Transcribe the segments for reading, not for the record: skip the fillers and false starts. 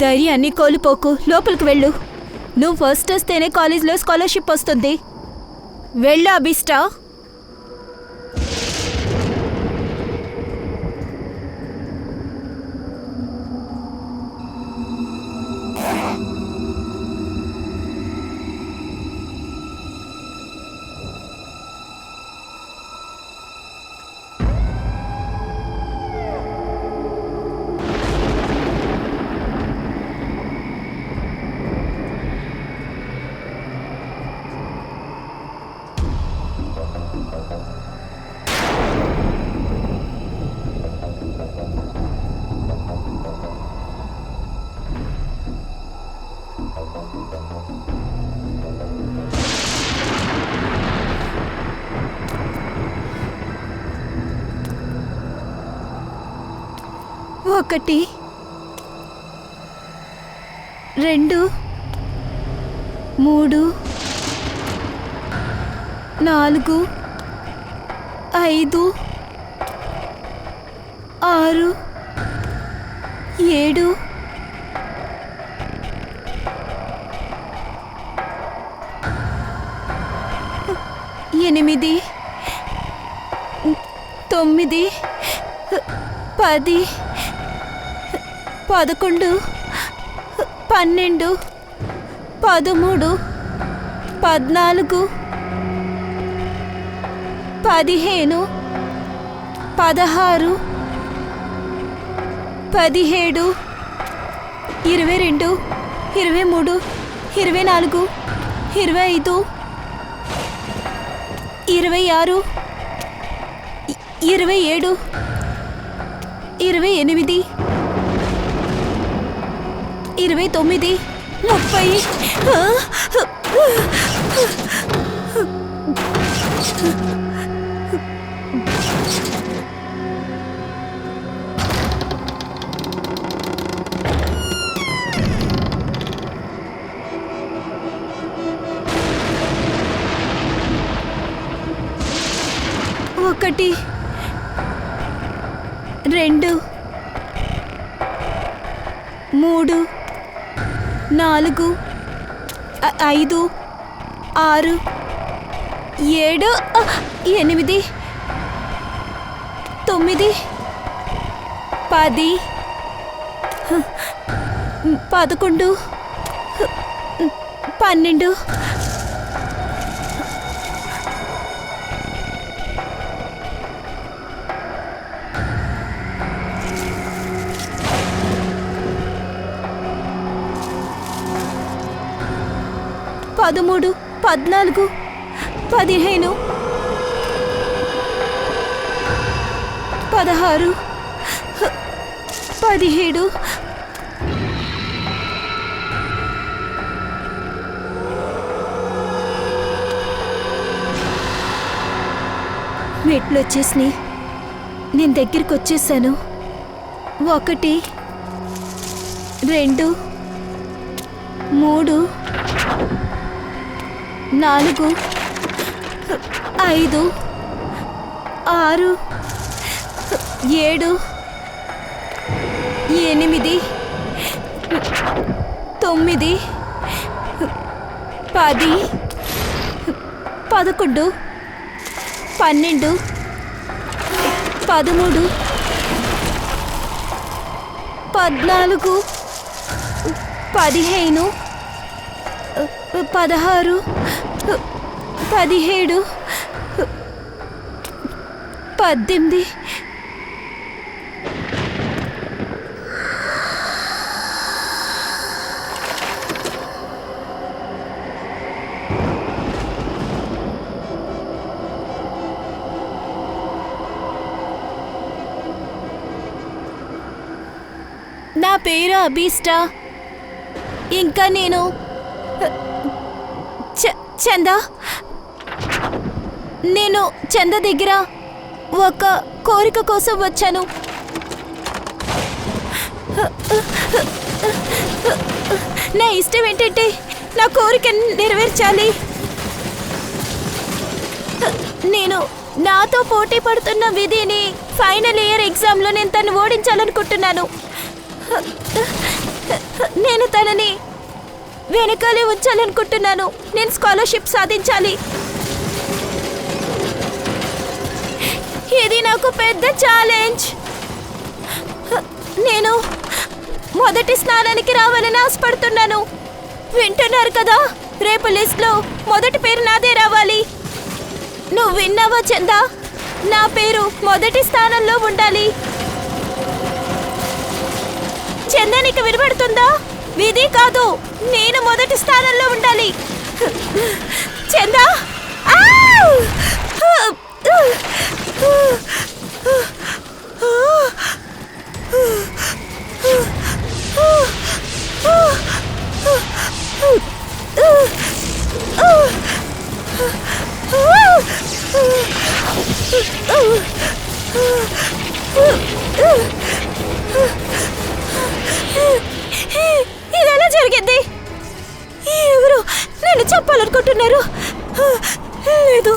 ధైర్యాన్ని కోల్పోకు, లోపలికి వెళ్ళు. నువ్వు ఫస్ట్ వస్తేనే కాలేజ్లో స్కాలర్షిప్ వస్తుంది. వెళ్ళు అభిష్టా. ఒకటి, 2, 3, 4, 5, 6, 7, 8, 9, 10, 11, 12, 13, 14, 15, 16, 17, 22, 23, 24, 25, 26, 27, 28, 29, 30. ఒకటి, 2, 3, 4, 5, 6, 7, 8, 9, 10, 11, 12. పదమూడు, 14, 15, 16, 17. మెట్లు వచ్చేసినాయి. నేను దగ్గరికి వచ్చేసాను. 1, 2, 3, 4, 5, 6, 7, 8, 9, 10, 11, 12, 13, 14, 15, 16, 17, 18. నా పేరు అభిష్టా. ఇంకా నేను చందా. నేను చంద దగ్గర ఒక కోరిక కోసం వచ్చాను. నా ఇష్టం ఏంటంటే నా కోరికను నెరవేర్చాలి. నేను నాతో పోటీ పడుతున్న విధిని ఫైనల్ ఇయర్ ఎగ్జామ్లో నేను తను ఓడించాలనుకుంటున్నాను. నేను తనని వెనకాలే ఉంచాలనుకుంటున్నాను. నేను స్కాలర్షిప్ సాధించాలి. ఇది నాకు పెద్ద ఛాలెంజ్. నేను మొదటి స్నానానికి రావాలని ఆశపడుతున్నాను. వింటున్నారు కదా, రేపు లిస్ట్లో మొదటి పేరు నాదే రావాలి. నువ్వు విన్నావా చందా? నా పేరు మొదటి స్థానంలో ఉండాలి. చందా, నీకు వినబడుతుందా? విధి కాదు, నేను మొదటి స్థానంలో ఉండాలి. చందా, ఇది ఎలా జరిగింది? ఎవరు నేను చెప్పాలనుకుంటున్నారు? లేదు.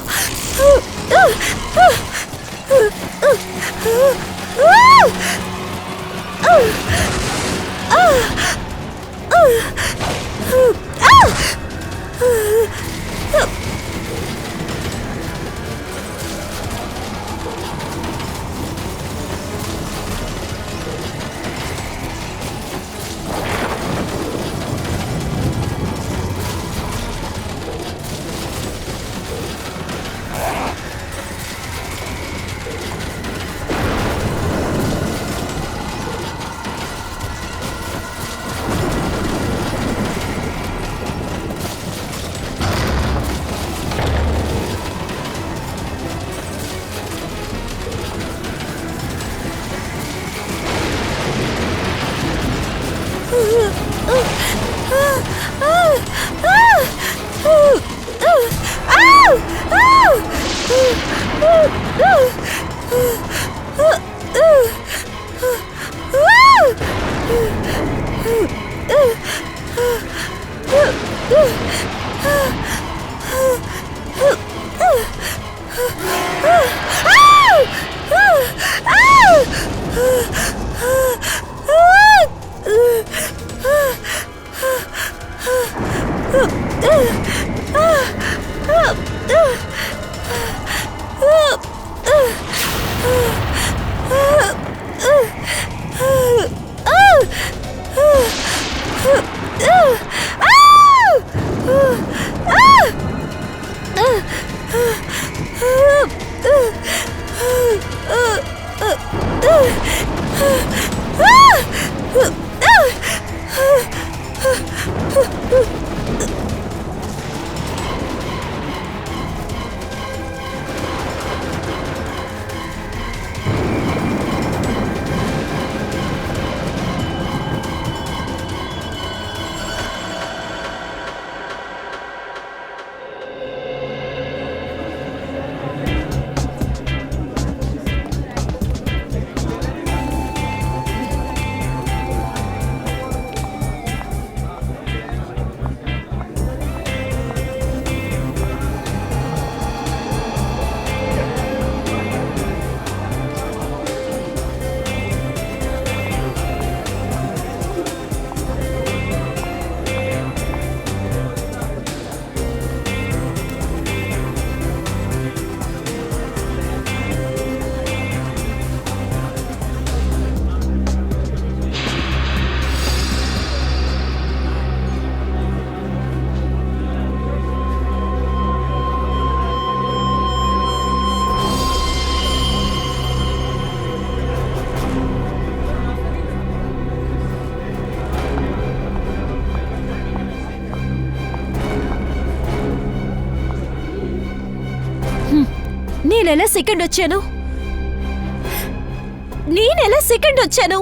నేనెలా సెకండ్ వచ్చాను?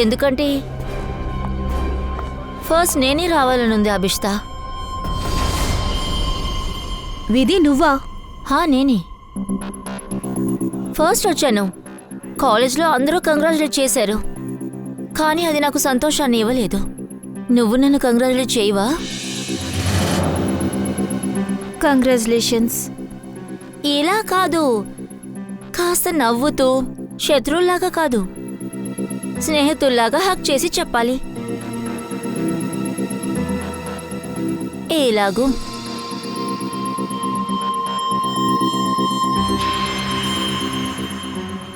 ఎందుకంటే ఫస్ట్ నేనే రావాలనుంది అభిష్తా. విధి నువ్వా? నేనే ఫస్ట్ వచ్చాను. కాలేజ్లో అందరూ కంగ్రాచులేట్ చేశారు, కానీ అది నాకు సంతోషాన్ని ఇవ్వలేదు. నువ్వు నన్ను కంగ్రాచులేట్ చేయవా? కంగ్రాచులేషన్స్. ఇలా కాదు, కాస్త నవ్వుతూ, శత్రువులాగా కాదు. స్నేహితుల్లాగా హక్ చేసి చెప్పాలి. ఎలాగూ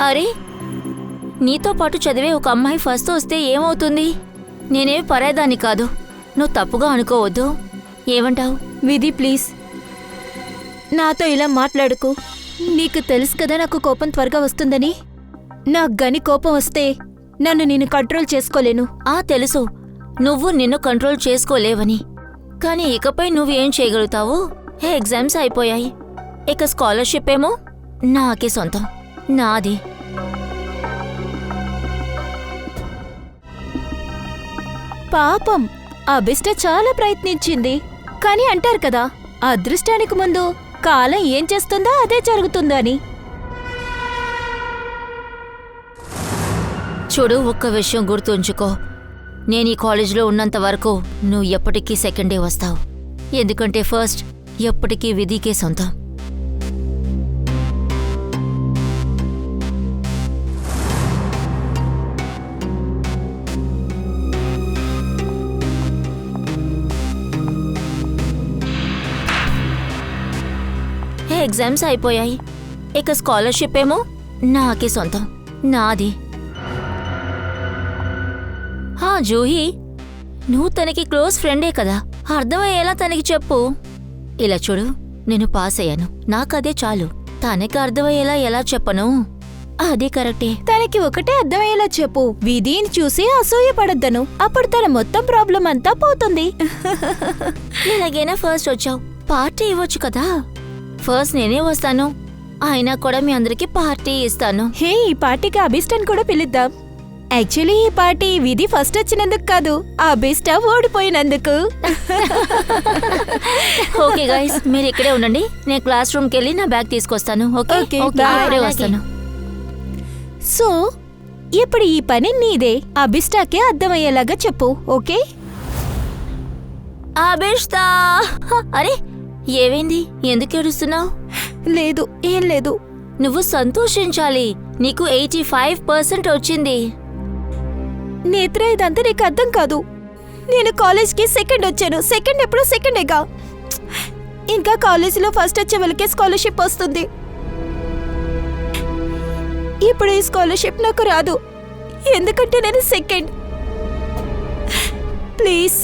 అరే, నీతో పాటు చదివే ఒక అమ్మాయి ఫస్ట్ వస్తే ఏమవుతుంది? నేనేమి పరాయిదాన్ని కాదు, నువ్వు తప్పుగా అనుకోవద్దు. ఏమంటావు? విధి ప్లీజ్ నాతో ఇలా మాట్లాడుకు. నీకు తెలుసు కదా నాకు కోపం త్వరగా వస్తుందని. నాకు గని కోపం వస్తే నన్ను నేను కంట్రోల్ చేసుకోలేను. తెలుసు నువ్వు నిన్ను కంట్రోల్ చేసుకోలేవని. కానీ ఇకపై నువ్వేం చేయగలుగుతావు? ఎగ్జామ్స్ అయిపోయాయి, ఇక స్కాలర్షిప్ ఏమో నాకే సొంతం, నాది. పాపం అభిష్ట చాలా ప్రయత్నించింది, కానీ అంటారు కదా అదృష్టానికి ముందు కాలం ఏం చేస్తుందో అదే జరుగుతుందని. చూడు, ఒక్క విషయం గుర్తుంచుకో. నేను ఈ కాలేజీలో ఉన్నంత వరకు నువ్వు ఎప్పటికీ సెకండ్ డే వస్తావు. ఎందుకంటే ఫస్ట్ ఎప్పటికీ విధికే సొంతం. ఎగ్జామ్స్ అయిపోయాయి, ఇక స్కాలర్షిప్ ఏమో నాకే సొంతం, నాది. జూహీ, నువ్వు తనకి క్లోజ్ ఫ్రెండే కదా, అర్థమయ్యేలా తనకి చెప్పు. ఇలా చూడు, నేను పాస్ అయ్యాను, నాకదే చాలు. తనకి అర్థమయ్యేలా ఎలా చెప్పను? అదే కరెక్టే. తనకి ఒకటే అర్థమయ్యేలా చెప్పు. విధిని చూసి అసూయ పడద్దను, అప్పుడు తన మొత్తం ప్రాబ్లం అంతా పోతుంది. ఎలాగైనా ఫస్ట్ వచ్చావు, పార్టీ ఇవ్వచ్చు కదా. ఫస్ట్ నేనే వస్తాను, అయినా కూడా మీ అందరికి పార్టీ ఇస్తాను. హే, ఈ పార్టీకి అభిష్టని కూడా పిలుద్దాం. యాక్చువల్లీ ఈ పార్టీ విధి ఫస్ట్ వచ్చినందుకు కాదు, అభిష్ట ఓడిపోయినందుకు. ఓకే గైస్, మీరు ఇక్కడే ఉండండి, నేను క్లాస్ రూమ్కి వెళ్ళి నా బ్యాగ్ తీసుకొస్తాను. ఓకే, ఇప్పుడే వస్తాను. సో ఇప్పుడు ఈ పని నీదే, అభిష్టకే అర్థమయ్యేలాగా చెప్పు. ఓకే? అభిష్తా, అరే ఏమైంది? ఎందుకు ఏడుస్తున్నావు? లేదు, ఏం లేదు. నువ్వు సంతోషించాలి, నీకు 85% వచ్చింది. నేత్ర, ఇదంతా నీకు అర్థం కాదు. నేను కాలేజ్కి సెకండ్ వచ్చాను. సెకండ్ ఎప్పుడు సెకండేగా. ఇంకా కాలేజీలో ఫస్ట్ వచ్చే వాళ్ళకే స్కాలర్షిప్ వస్తుంది. ఇప్పుడు ఈ స్కాలర్షిప్ నాకు రాదు, ఎందుకంటే నేను సెకండ్. ప్లీజ్,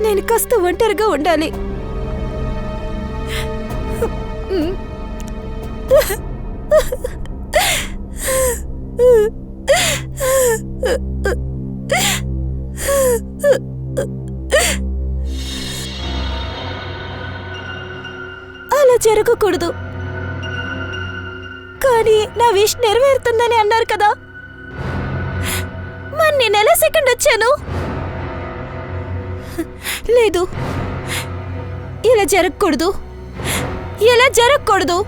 నేను కాస్త ఒంటరిగా ఉండాలి. అలా జరగకూడదు. కానీ నా విష్ నెరవేరుతుందని అన్నారు కదా, మరి నేను ఎలా సెకండ్ వచ్చాను? లేదు, ఇలా జరగకూడదు, ఇలా జరగకూడదు.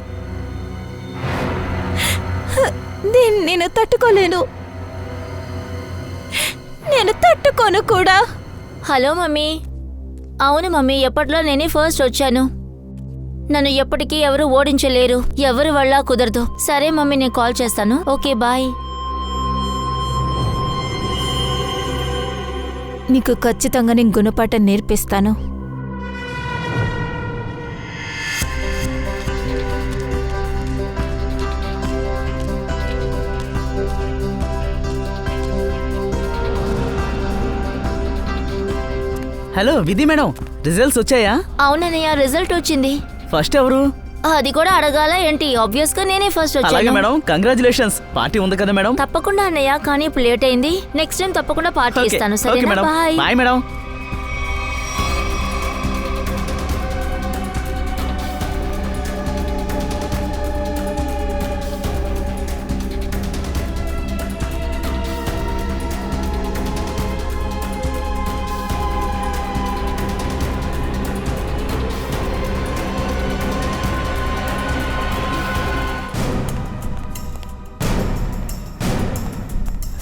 నేను తట్టుకోలేను, నేను తట్టుకోను కూడా. Hello mummy. అవును మమ్మీ, ఎప్పట్లో నేనే ఫస్ట్ వచ్చాను. నన్ను ఎప్పటికీ ఎవరు ఓడించలేరు, ఎవరి వల్ల కుదరదు. సరే మమ్మీ, నేను కాల్ చేస్తాను. Okay, bye. నీకు ఖచ్చితంగా నేను గుణపాఠం నేర్పిస్తాను. హలో విధి మేడం, రిజల్ట్స్ వచ్చాయా? అవునన్నయ్య, రిజల్ట్ వచ్చింది. ఫస్ట్ ఎవరు? అది కూడా అడగాల ఏంటి? ఆబ్వియస్ గా నేనే ఫస్ట్ అలాగే వచ్చాను. Madam, congratulations. పార్టీ ఉంది కదా మేడం? తప్పకుండా అన్నయ్య, కానీ ఇప్పుడు లేట్ అయింది. నెక్స్ట్ టైం తప్పకుండా పార్టీ ఓకే, ఇస్తాను. ఓకే సరేనా? Madam. Bye. Bye madam.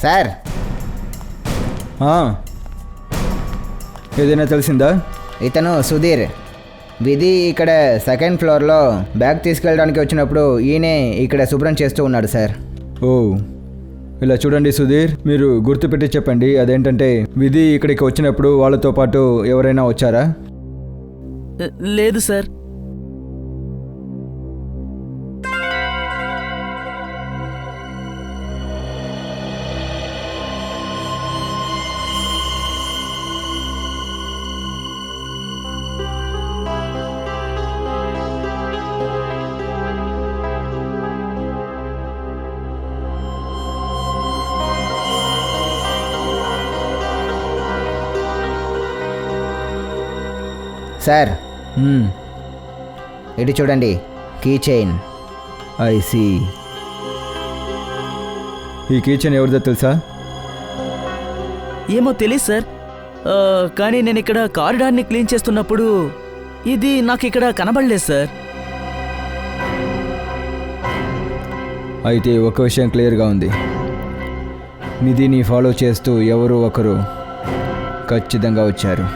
Sir, ఏదైనా తెలిసిందా? ఇతను సుధీర్. విధి ఇక్కడ సెకండ్ ఫ్లోర్లో బ్యాగ్ తీసుకెళ్ళడానికి వచ్చినప్పుడు ఈయనే ఇక్కడ శుభ్రం చేస్తూ ఉన్నాడు సార్. ఓ, ఇలా చూడండి సుధీర్, మీరు గుర్తుపెట్టి చెప్పండి. అదేంటంటే విధి ఇక్కడికి వచ్చినప్పుడు వాళ్ళతో పాటు ఎవరైనా వచ్చారా? లేదు సార్. సార్ మ్మ్. ఇటు చూడండి, కీ చైన్. I see. ఈ కిచెన్ ఎవరిదో తెలుసా? ఏమో తెలియదు సార్. కానీ నేను ఇక్కడ కారిడార్ని క్లీన్ చేస్తున్నప్పుడు ఇది నాకు ఇక్కడ కనబడలేదు సార్. అయితే ఒక విషయం క్లియర్గా ఉంది. నిధిని ఫాలో చేస్తూ ఎవరో ఒకరు ఖచ్చితంగా వచ్చారు.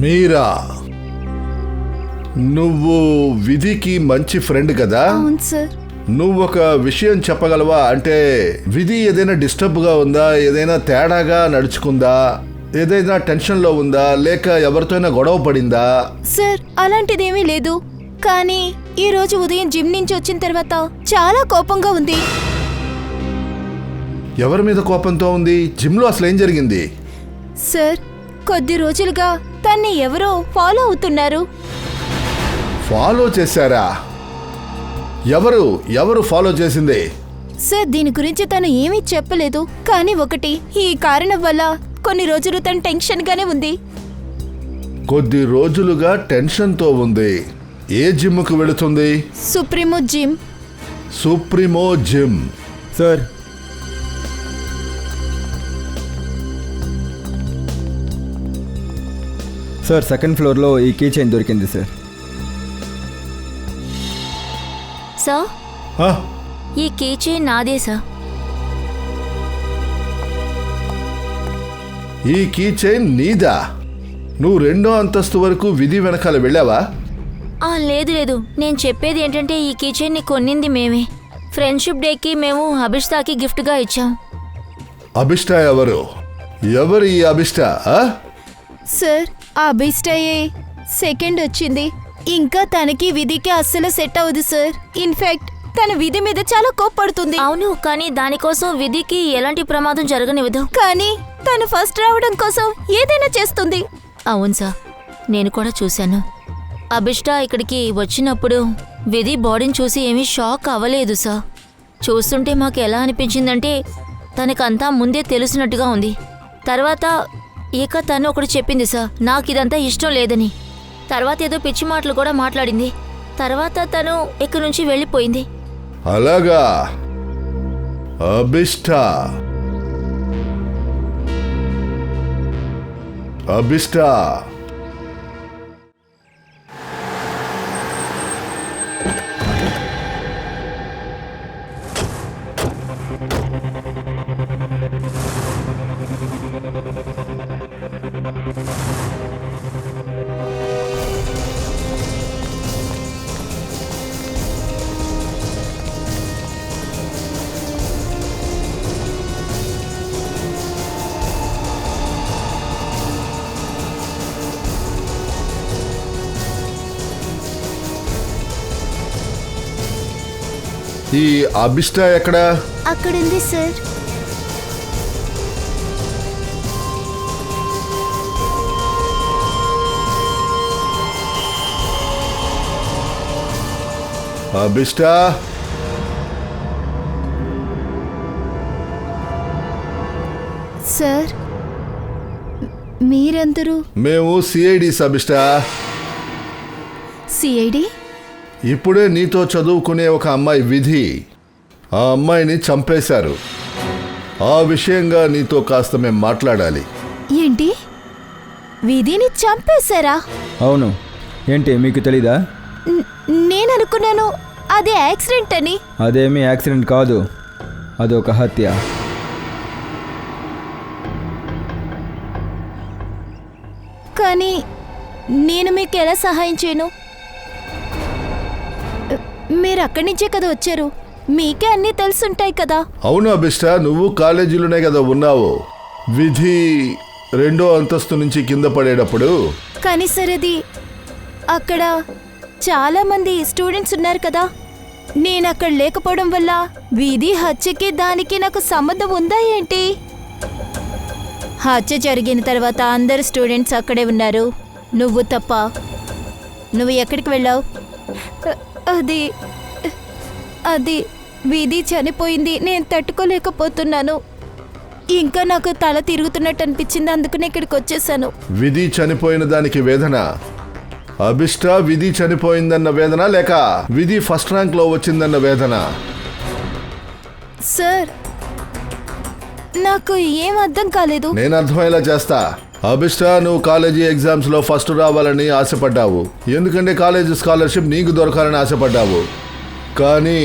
మీరా, నువ్వు విధికి మంచి ఫ్రెండ్ కదా? అవును సార్. నువ్వు ఒక విషయం చెప్పగలవా? అంటే విధి ఏదైనా డిస్టర్బ్గా ఉందా, ఏదైనా తేడాగా నడుచుకుందా, ఏదైనా టెన్షన్లో ఉందా, లేక ఎవరితోనైనా గొడవ పడిందా? సార్ అలాంటిదేమీ లేదు, కానీ ఈ రోజు ఉదయం జిమ్ నుంచి వచ్చిన తర్వాత చాలా కోపంగా ఉంది. ఎవరి మీద కోపంతో ఉంది? జిమ్లో అసలు ఏం జరిగింది? సార్ కొద్ది రోజులుగా తన్ని ఎవరో ఫాలో అవుతున్నారు. ఫాలో చేశారా? ఎవరు ఫాలో చేసింది? సార్ దీని గురించి తను ఏమీ చెప్పలేదు, కానీ ఒకటి, ఈ కారణం వల్ల కొన్ని రోజులు తను టెన్షన్ గానే ఉంది. కొద్ది రోజులుగా టెన్షన్తో ఉంది. ఏ జిమ్కు వెళుతుంది? Supremo gym. Supremo gym. Sir, sir second ఫ్లోర్లో ఈ కీ చైన్ దొరికింది సార్. సార్ ఆ, ఈ కీచైన్ నాదే సార్. ఈ కీ చైన్ నీదా? నువ్వు 2వ అంతస్తు వరకు విధి వెనకాల వెళ్ళావా? లేదు లేదు, నేను చెప్పేది ఏంటంటే ఈ కీచైన్ని కొన్నింది మేమే. ఫ్రెండ్షిప్ డేకి మేము అభిష్తాకి గిఫ్ట్గా ఇచ్చాం. అభిష్ట ఎవరు? ఎవరు ఈ అభిష్ట? ఆ? సార్ ఆ అభిష్టయే సెకండ్ వచ్చింది. ఇంకా తనకి విధికి అస్సలు సెట్ అవ్వదు సార్. ఇన్ఫాక్ట్ తన విధి మీద చాలా కోప్పడుతుంది. అవును, కానీ దానికోసం విధికి ఎలాంటి ప్రమాదం జరగనివ్వదు. కానీ తను ఫస్ట్ రావడం కోసం ఏదైనా చేస్తుంది. అవును సార్, నేను కూడా చూశాను. అభిష్ట ఇక్కడికి వచ్చినప్పుడు విధి బాడీని చూసి ఏమీ షాక్ అవ్వలేదు సార్. చూస్తుంటే మాకు ఎలా అనిపించిందంటే తనకంతా ముందే తెలిసినట్టుగా ఉంది. తర్వాత ఇక తను ఒకటి చెప్పింది సార్, నాకు ఇదంతా ఇష్టం లేదని. తర్వాత ఏదో పిచ్చి మాటలు కూడా మాట్లాడింది. తర్వాత తను ఇక్కడి నుంచి వెళ్ళిపోయింది. అలాగా? అభిష్ట అభిష్ట ఈ అభిష్ట ఎక్కడా? అక్కడుంది సార్. అభిష్ట, సార్ మీరందరూ మేము సిఐడిస్ అభిష్ట. సిఐడి? ఇప్పుడే నీతో చదువుకునే ఒక అమ్మాయి విధి, ఆ అమ్మాయిని చంపేశారు. ఆ విషయంగా నీతో కాస్త మేము మాట్లాడాలి. ఏంటి, విధిని చంపేశారా? అవును, ఏంటి మీకు తెలీదా? నేననుకున్నాను అది యాక్సిడెంట్ అని. అదేమీ యాక్సిడెంట్ కాదు, అదొక హత్య. కానీ నేను మీకు ఎలా సహాయం చేయను? మీరు అక్కడి నుంచే కదా వచ్చారు, మీకే అన్నీ తెలుసుంటాయి కదా. అవును అభిష్ట, నువ్వు కాలేజీలోనే కదా ఉన్నావు. విధి 2వ అంతస్తు నుంచి కింద పడేటప్పుడు కానీ సార్ అది అక్కడ చాలా మంది స్టూడెంట్స్ ఉన్నారు కదా. నేను అక్కడ లేకపోవడం వల్ల వీధి హత్యకి దానికి నాకు సంబంధం ఉందా ఏంటి? హత్య జరిగిన తర్వాత అందరు స్టూడెంట్స్ అక్కడే ఉన్నారు, నువ్వు తప్ప. నువ్వు ఎక్కడికి వెళ్ళావు? అది అది వీధి చనిపోయింది, నేను తట్టుకోలేకపోతున్నాను. ఇంకా నాకు తల తిరుగుతున్నట్టు అనిపించింది, అందుకనే ఇక్కడికి వచ్చేసాను. విధి చనిపోయిన దానికి వేదన, అభిష్ట విధి చనిపోయిందన్న వేదన, లేక విధి ఫస్ట్ ర్యాంక్ లో వచ్చిందన్న వేదన? సార్ నాకు ఏం అర్థం కాలేదు. నేను అర్థమయ్యేలా చేస్తా. అభిష్ట, నువ్వు కాలేజీ ఎగ్జామ్స్ లో ఫస్ట్ రావాలని ఆశపడ్డావు, ఎందుకంటే కాలేజీ స్కాలర్షిప్ నీకు దొరకాలని ఆశపడ్డావు. కానీ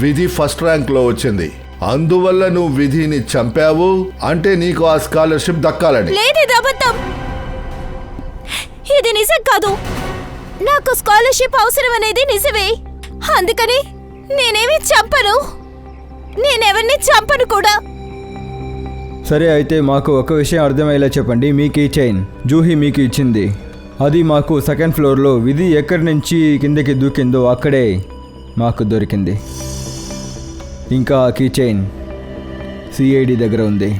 విధి ఫస్ట్ ర్యాంక్ లో వచ్చింది, అందువల్ల నువ్వు విధిని చంపావు. అంటే నీకు ఆ స్కాలర్షిప్ దక్కాలని. లేదు, ఇది అబద్ధం. ఇది నిజం కాదు. నాకు స్కాలర్షిప్ అవసరం అనేది నిజమే, అందుకని నేనేమి చంపను, నేనెవరిని చంపను కూడా. సరే, అయితే మాకు ఒక విషయం అర్థమయ్యేలా చెప్పండి. మీకు ఈ చైన్ జూహీ మీకు ఇచ్చింది, అది మాకు సెకండ్ ఫ్లోర్లో విధి ఎక్కడి నుంచి కిందకి దూకిందో అక్కడే మాకు దొరికింది. ఇంకా ఆ కీ చైన్ సిఐడి దగ్గర ఉంది.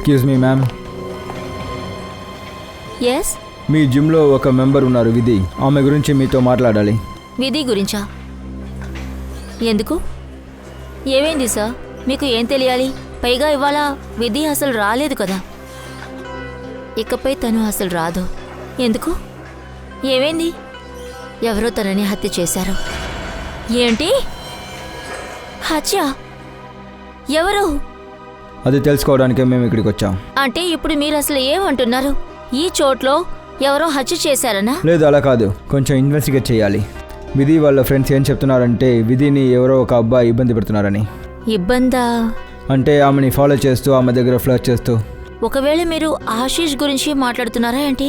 ఎక్స్క్యూజ్ మీ మ్యామ్, ఎస్, మీ జిమ్లో ఒక మెంబర్ ఉన్నారు విధి, ఆమె గురించి మీతో మాట్లాడాలి. విధి గురించా? ఎందుకు? ఏమైంది సార్? మీకు ఏం తెలియాలి? పైగా ఇవాళ విధి అసలు రాలేదు కదా, ఇకపై తను అసలు రాదు. ఎందుకు? ఏమైంది? ఎవరో తనని హత్య చేశారు. ఏంటి హత్య? ఎవరు? అది తెలుసుకోవడానికే మేము ఇక్కడికి వచ్చాం. అంటే ఇప్పుడు మీరు అసలు ఏమంటున్నారు? ఈ చోట్లో ఎవరో హత్య చేశారనా? లేదు, అలా కాదు, కొంచెం ఇన్వెస్టిగేట్ చేయాలి. విధి వాళ్ళ ఫ్రెండ్స్ ఏం చెప్తున్నారంటే విధిని ఎవరో ఒక అబ్బాయి ఇబ్బంది పెడుతున్నారని. ఇబ్బందా? అంటే ఆమెని ఫాలో చేస్తూ, ఆమె దగ్గర ఫ్లర్ట్ చేస్తూ. ఒకవేళ మీరు ఆశీష్ గురించి మాట్లాడుతున్నారా ఏంటి?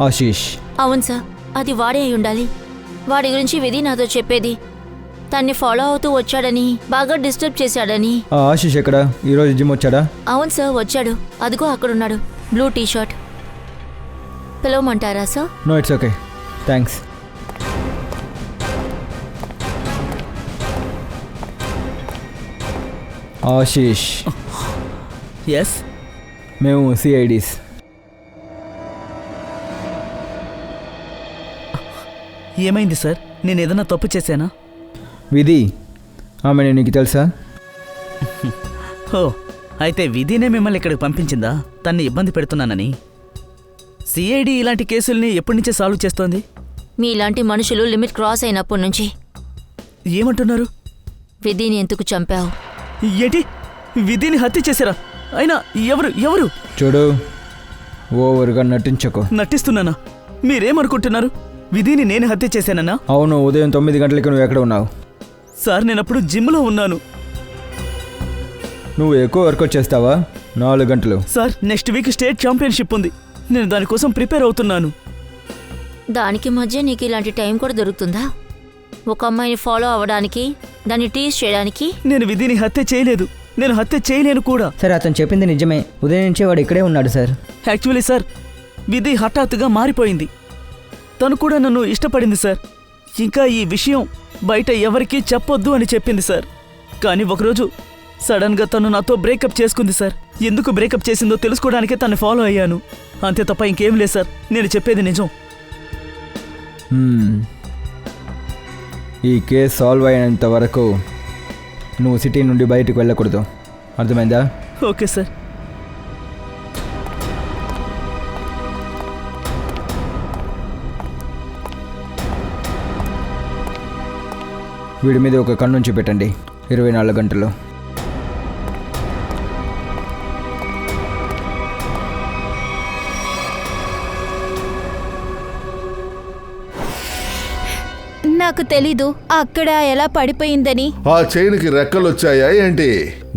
ఆశీష్? అవును సార్, అది వాడే అయి ఉండాలి. వాడి గురించి విధి నాతో చెప్పేది. తన్ని ఫాలో అవుతూ వచ్చాడని, బాగా డిస్టర్బ్ చేశాడని. ఆ ఆశీష్ ఎక్కడ? ఈరోజు జిమ్ వచ్చాడా? అవును సార్, వచ్చాడు. అదిగో అక్కడున్నాడు, బ్లూ టీ షర్ట్. పిలవమంటారా sir? No, it's okay, thanks. Ashish? Yes, మేము సిఐడీస్. ఏమైంది సార్? నేను ఏదైనా తప్పు చేశానా? విధి, ఆమె నీకు తెలుసా? ఓ, అయితే విధినే మిమ్మల్ని ఇక్కడికి పంపించిందా తన్ని ఇబ్బంది పెడుతున్నానని? సిఐడి ఇలాంటి కేసుల్ని ఎప్పటి నుంచే సాల్వ్ చేస్తోంది? మీలాంటి మనుషులు లిమిట్ క్రాస్ అయినప్పటి నుంచి. ఏమంటున్నారు? విధిని ఎందుకు చంపావు? ఏంటి? విధిని హత్య చేశారా? అయినా ఎవరు ఎవరు? చూడు, ఓవర్గా నటించకు. నటిస్తున్నానా? మీరేమనుకుంటున్నారు? విధిని నేను హత్య చేశానన్నా? అవును, ఉదయం 9 గంటలకి నువ్వు ఎక్కడ ఉన్నావు? సార్, నేనప్పుడు జిమ్లో ఉన్నాను. నువ్వు ఎక్కువ వర్కౌట్ చేస్తావా? 4 గంటలు. Sir, next week state championship ఉంది, నేను దానికోసం ప్రిపేర్ అవుతున్నాను. దానికి మధ్య నీకు ఇలాంటి టైం కూడా దొరుకుతుందా? ఒక అమ్మాయిని ఫాలో అవ్వడానికి, దాన్ని టీజ్ చేయడానికి? నేను విధిని హత్య చేయలేదు, నేను హత్య చేయలేను కూడా. సార్, అతను చెప్పింది నిజమే. ఉదయం నుంచే వాడు ఇక్కడే ఉన్నాడు సార్. యాక్చువల్లీ సార్, విధి హఠాత్తుగా మారిపోయింది. తను కూడా నన్ను ఇష్టపడింది సార్. ఇంకా ఈ విషయం బయట ఎవరికీ చెప్పొద్దు అని చెప్పింది సార్. కానీ ఒకరోజు సడన్గా తను నాతో బ్రేకప్ చేసుకుంది సార్. ఎందుకు బ్రేకప్ చేసిందో తెలుసుకోవడానికే తను ఫాలో అయ్యాను, అంతే తప్ప ఇంకేం లేదు సార్. నేను చెప్పేది నిజం. ఈ కేసు సాల్వ్ అయినంత వరకు నువ్వు సిటీ నుండి బయటికి వెళ్ళకూడదు, అర్థమైందా? Okay sir. వీడి మీద ఒక కన్నుంచి పెట్టండి 24 గంటలు. నాకు తెలీదు అక్కడ ఎలా పడిపోయిందని. ఆ చైన్కి రెక్కలు వచ్చాయా ఏంటి?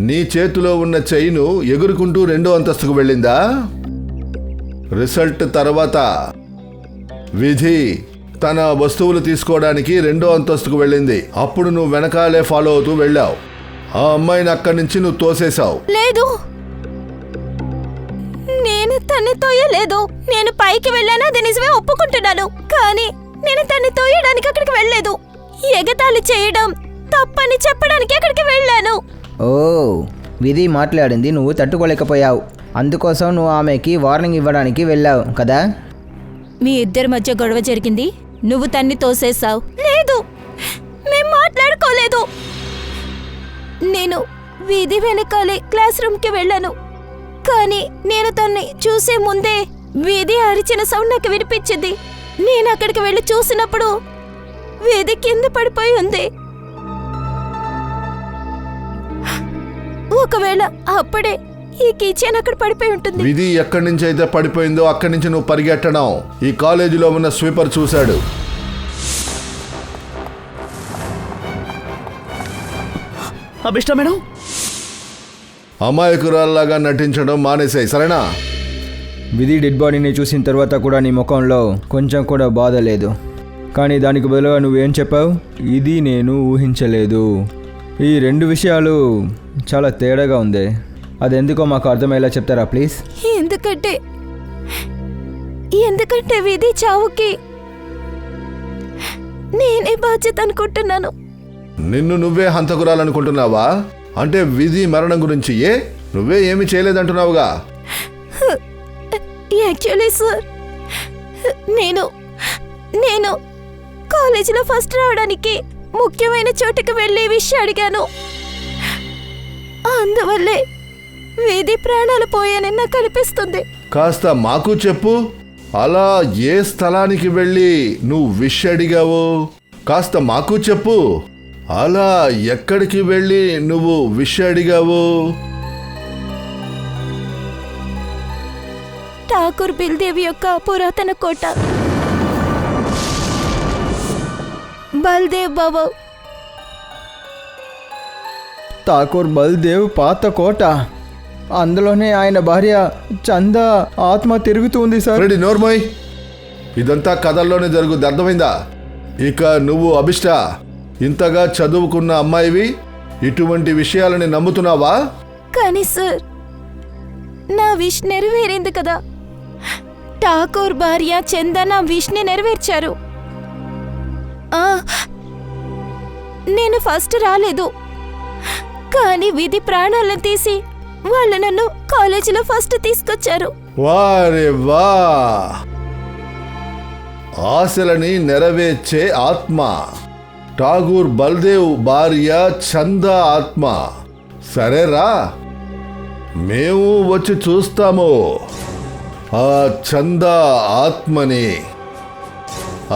నీ చేతిలో ఉన్న చైను ఎగురుకుంటూ 2వ అంతస్తుకు వెళ్ళిందా? రిజల్ట్ తర్వాత విధి తన వస్తువులు తీసుకోవడానికి 2వ అంతస్తుకు వెళ్ళింది. అప్పుడు నువ్వు వెనకాలే ఫాలో అవుతూ వెళ్ళావు. ఆ అమ్మాయిని అక్కడి నుంచి నువ్వు తోసేశావు. లేదు, నేను తన్ని తోయలేదు. నేను పైకి వెళ్ళాను, అది నిజమే, ఒప్పుకుంటున్నాను. కానీ నేను తన్ని తోయడానికి అక్కడికి వెళ్ళలేదు. ఎగతాళి చేయడం తప్పని చెప్పడానికి అక్కడికి వెళ్ళాను. ఓ, విధి మాట్లాడింది నువ్వు తట్టుకోలేకపోయావు, అందుకోసం నువ్వు ఆమెకి వార్నింగ్ ఇవ్వడానికి వెళ్ళావు కదా? మీ ఇద్దరి మధ్య గొడవ జరిగింది, నువ్వు తన్ని తోసేశావు. లేదు, మేం మాట్లాడుకోలేదు. నేను వీధి వెనకాలే క్లాస్ రూమ్కి వెళ్ళాను. కానీ నేను తన్ని చూసే ముందే వీధి అరిచిన సౌండ్ నాకు వినిపించింది. నేను అక్కడికి వెళ్ళి చూసినప్పుడు వీధి కింద పడిపోయి ఉంది. ఒకవేళ అప్పుడే ఈ కిచెన్ అక్కడ పడిపోయి ఉంటుంది. విధి ఎక్కడి నుంచి అయితే పడిపోయిందో అక్కడి నుంచి నువ్వు పరిగెట్టడం ఈ కాలేజీలో ఉన్న స్వీపర్ చూశాడు. అభిష్ట మేడం, అమాయకురాల్లాగా నటించడం మానేసాయి, సరేనా? విధి డెడ్ బాడీని చూసిన తర్వాత కూడా నీ ముఖంలో కొంచెం కూడా బాధ లేదు. కానీ దానికి బదులుగా నువ్వేం చెప్పావు? ఇది నేను ఊహించలేదు. ఈ 2 విషయాలు చాలా తేడాగా ఉంది. అదెందుకో మాకు అర్థమయ్యేలా చెప్తారా ప్లీజ్? ఎందుకంటే విధి చావుకి నేనే బాధ్యత అనుకుంటున్నాను. నిన్ను నువ్వే హంతకురాలనుకుంటున్నావా? అంటే విధి మరణం గురించి నువ్వే ఏమీ చేయలేదంటున్నావుగా? యాక్చువల్లీ సార్, నేను కాలేజీలో ఫస్ట్ రావడానికి ముఖ్యమైన చోటుకి వెళ్ళే విషయం అడిగాను. అందువల్లే వీధి ప్రాణాలు పోయానని నాకు అనిపిస్తుంది. కాస్త మాకు చెప్పు, అలా ఏ స్థలానికి వెళ్ళి నువ్వు విష్ అడిగావు? కాస్త మాకు చెప్పు, అలా ఎక్కడికి వెళ్ళి నువ్వు విష్ అడిగావు? ఠాకూర్ బిల్దేవ్ యొక్క పురాతన కోట, బల్దేవ్ బాబు. ఠాకూర్ బల్దేవ్ పాత కోట, అందులోనే ఆయన భార్య చందా ఆత్మ తిరుగుతుంది సార్. రెడీ నోర్మోయ్, ఇదంతా కథల్లోనే జరుగుద్ది, అర్థమైందా? ఇక నువ్వు అభిష్ట, ఇంతగా చదువుకున్న అమ్మాయివి ఇటువంటి విషయాలని నమ్ముతున్నావా? కానీ సార్, నా విష్ నెరవేరింది కదా. ఠాకూర్ భార్య చందా నా విష్ని నెరవేర్చారు. నేను ఫస్ట్ రాలేదు, కానీ విధి ప్రాణాలను తీసి వాళ్ళు నన్ను కాలేజీలో ఫస్ట్ తీసుకొచ్చారు. వారే వా, ఆశలని నెరవేర్చే ఆత్మ ఠాగూర్ బల్దేవ్ భార్య చందా ఆత్మ. సరేరా, మేము వచ్చి చూస్తాము ఆ చందా ఆత్మని.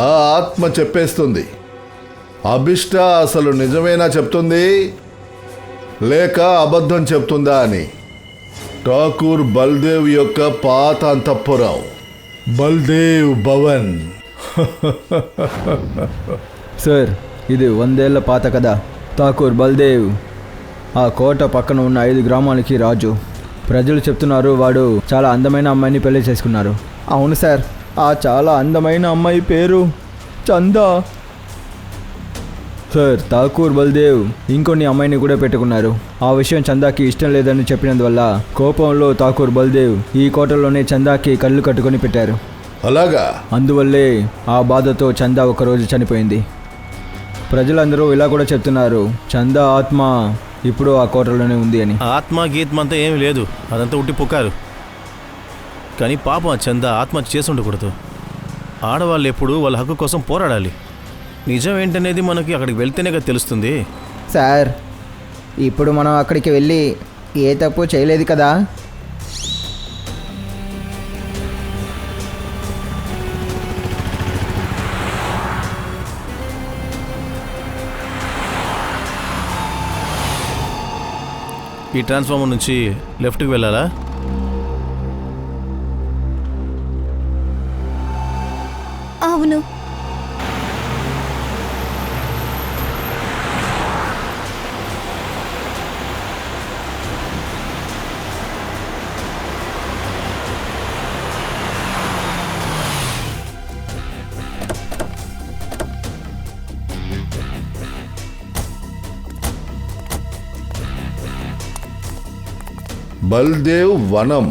ఆ ఆత్మ చెప్పేస్తుంది అభిష్ట అసలు నిజమేనా చెప్తుంది లేక అబద్ధం చెప్తుందా అని. ఠాకూర్ బల్దేవ్ యొక్క పాత అంతఃపురం, బల్దేవ్ భవన్. సార్, ఇది 100 ఏళ్ల పాత కథ. ఠాకూర్ బల్దేవ్ ఆ కోట పక్కన ఉన్న 5 గ్రామాలకి రాజు. ప్రజలు చెప్తున్నారు వాడు చాలా అందమైన అమ్మాయిని పెళ్లి చేసుకున్నారు. అవును సార్, ఆ చాలా అందమైన అమ్మాయి పేరు చందా. సార్, ఠాకూర్ బల్దేవ్ ఇంకొన్ని అమ్మాయిని కూడా పెట్టుకున్నారు. ఆ విషయం చందాకి ఇష్టం లేదని చెప్పినందువల్ల కోపంలో ఠాకూర్ బల్దేవ్ ఈ కోటలోనే చందాకి కళ్ళు కట్టుకొని పెట్టారు. అలాగా? అందువల్లే ఆ బాధతో చందా ఒకరోజు చనిపోయింది. ప్రజలందరూ ఇలా కూడా చెప్తున్నారు, చందా ఆత్మ ఇప్పుడు ఆ కోటలోనే ఉంది అని. ఆత్మ గీత్మంతా ఏమీ లేదు, అదంతా ఉట్టి పుకారు. కానీ పాపం చందా ఆత్మహత్య చేసి ఉండకూడదు. ఆడవాళ్ళు ఎప్పుడు వాళ్ళ హక్కు కోసం పోరాడాలి. నిజం ఏంటనేది మనకి అక్కడికి వెళ్తేనే కదా తెలుస్తుంది. సార్ ఇప్పుడు మనం అక్కడికి వెళ్ళి ఏ తప్పు చేయలేదు కదా. ఈ ట్రాన్స్ఫార్మర్ నుంచి లెఫ్ట్కి వెళ్ళాలా? అవును. బల్దేవ్ వనం.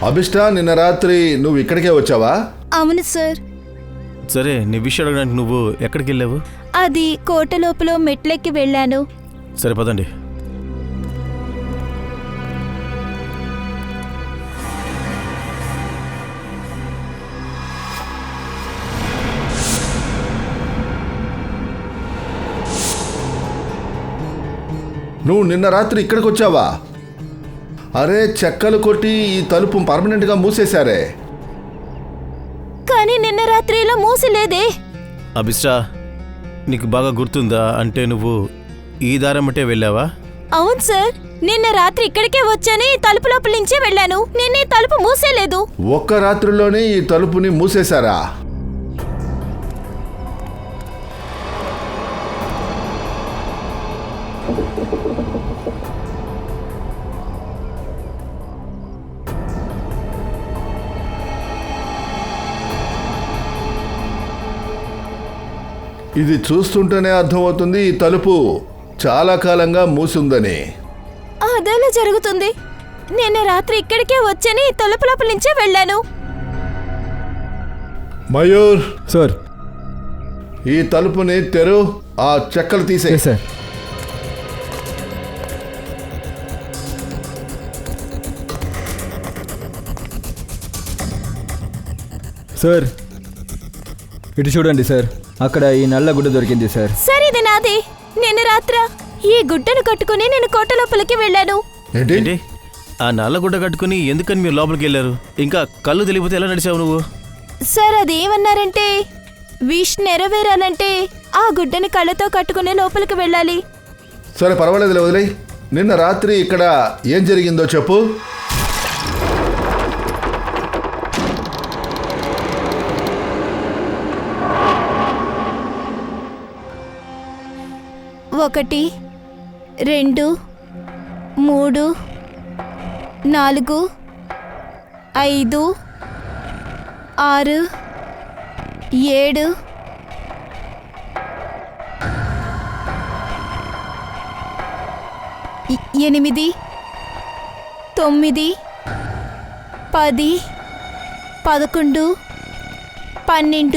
అభిష్ట, నిన్న రాత్రి నువ్వు ఇక్కడికే వచ్చావా? అవును సార్. సరే, నీ విషయం అడగడానికి నువ్వు ఎక్కడికి వెళ్ళావు? అది కోట లోపల మెట్లెక్కి వెళ్ళాను. సరే పదండి. నువ్వు నిన్న రాత్రి ఇక్కడికి వచ్చావా? అరే, చెక్కలు కొట్టి ఈ తలుపు పర్మనెంట్గా మూసేశారే. కానీ నిన్న రాత్రి ఇలా మూసలేదే. అభిష్ట, నీకు బాగా గుర్తుందా? అంటే నువ్వు ఈ దారమ్మటే వెళ్ళావా? అవును సార్, నిన్న రాత్రి ఇక్కడికే వచ్చాను. ఈ తలుపు లోపల నుంచే వెళ్ళాను. నిన్న ఈ తలుపు మూసేలేదు. ఒక్క రాత్రిలోనే ఈ తలుపుని మూసేశారా? ఇది చూస్తుంటేనే అర్థమవుతుంది ఈ తలుపు చాలా కాలంగా మూసిందని. అదేలా జరుగుతుంది? నిన్న రాత్రి ఇక్కడికే వచ్చాను. ఈ తలుపు లోపల నుంచే వెళ్ళాను. మయూర్, సార్. ఈ తలుపుని తెరు. ఆ చెక్కలు తీసే. సార్. సార్, ఇటు చూడండి సార్. అక్కడ ఈ నల్ల గుడ్డ దొరికింది సార్. సరే, ఇది నాది. నిన్న రాత్ర ఈ గుడ్డను కట్టుకుని నేను కోట లోపలికి వెళ్ళాను. ఏంటి? ఆ నల్లగుడ్డ కట్టుకుని ఎందుకని మీరు లోపలికి వెళ్ళారు? ఇంకా కళ్ళు తెలియపోతే ఎలా నడిచావు నువ్వు? సార్, అది ఏమన్నారంటే విష్ నెరవేరాలంటే ఆ గుడ్డని కళ్ళతో కట్టుకుని లోపలికి వెళ్ళాలి. సరే, పర్వాలేదు, వదిలేయ్. నిన్న రాత్రి ఇక్కడ ఏం జరిగిందో చెప్పు. ఒకటి, 2, 3, 4, 5, 6, 7, 8, 9, 10, 11, 12, 13, 14,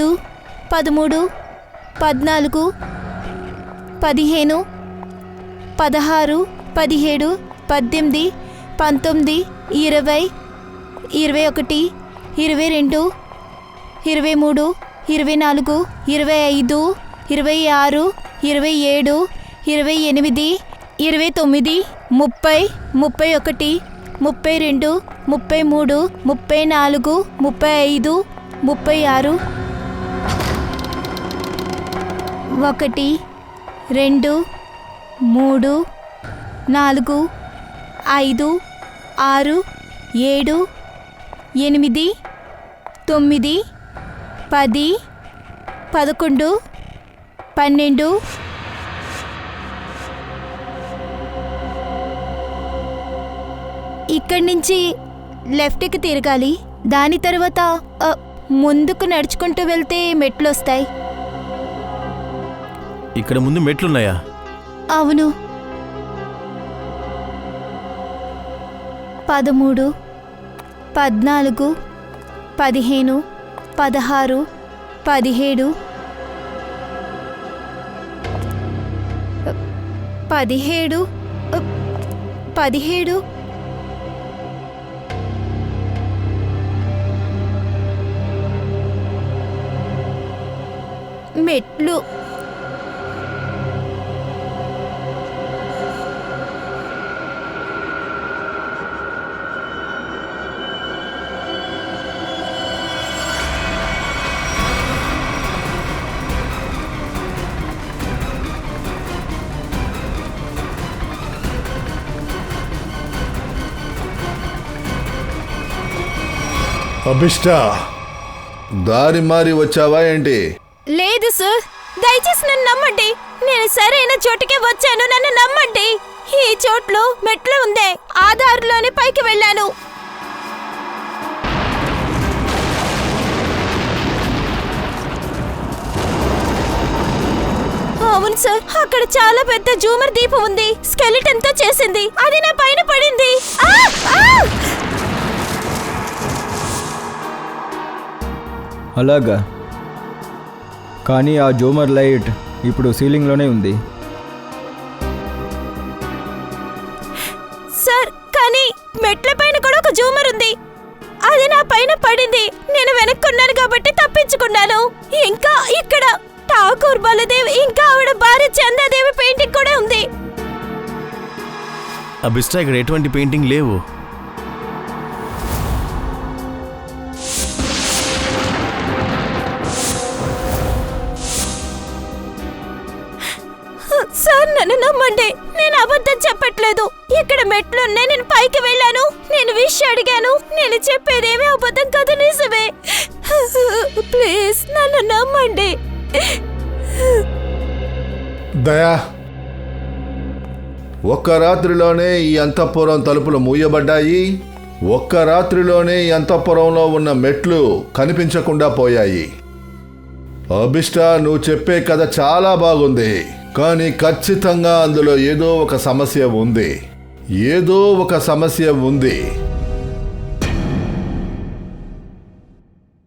15, 16, 17, 18, 19, 20, 21, 22, 23, 24, 25, 26, 27, 28, 29, 30, 31, 32, 33, 34, 35, 36. 1, 2, 3, 4, 5, 6, 7, 8, 9, 10, 11, 12. ఇక్కడి నుంచి లెఫ్ట్కి తిరగాలి. దాని తర్వాత ముందుకు నడుచుకుంటూ వెళ్తే మెట్లు వస్తాయి. ఇక్కడ ముందు మెట్లున్నాయా? అవును. 13, 14, 15, 16, 17, 17, 17. మెట్లు. అభిష్ట, దారి మారి వచ్చావా ఏంటి? లేదు సార్, దయచేసి నన్ను నమ్మండి. నేను సరైన చోటుకే వచ్చాను, నన్ను నమ్మండి. ఈ చోట్లో మెట్లు ఉందే, ఆ దారిలోనే పైకి వెళ్ళాను. అవును సార్, అక్కడ చాలా పెద్ద జూమర్ దీపం ఉంది. స్కెలిటన్ తో చేసింది, అది నా పైన పడింది. ఆ! ఆ! అలాగా, కానీ ఆ జోమర్ లైట్ ఇప్పుడు సీలింగ్లోనే ఉంది. సార్, కానీ మెట్ల పైన కూడా ఒక జూమర్ ఉంది, అది నా పైన పడింది. నేను వెనక్కున్నాను కాబట్టి తప్పించుకున్నాను. ఇంకా ఇక్కడ ఠాకూర్ బలదేవ్ ఇంకా ఆవిడ భార్య చందాదేవి పెయింటింగ్ కూడా ఉంది. అభిష్ట, ఇక్కడ ఎటువంటి పెయింటింగ్ లేవు. సార్, నన్ను నమ్మండి, నేను అబద్ధం చెప్పట్లేదు. ఇక్కడ మెట్లున్నాయి, నేను పైకి వెళ్ళాను. నేను విష్ అడిగాను. నేను చెప్పేదేమీ అబద్ధం కాదు, నిజమే. ప్లీజ్ నన్ను నమ్మండి. దయా, ఒక్క రాత్రిలోనే ఈ అంతఃపురం తలుపులు మూయబడ్డాయి. ఒక్క రాత్రిలోనే ఈ అంతఃపురంలో ఉన్న మెట్లు కనిపించకుండా పోయాయి. అభిష్ట, నువ్వు చెప్పే కథ చాలా బాగుంది, కానీ ఖచ్చితంగా అందులో ఏదో ఒక సమస్య ఉంది.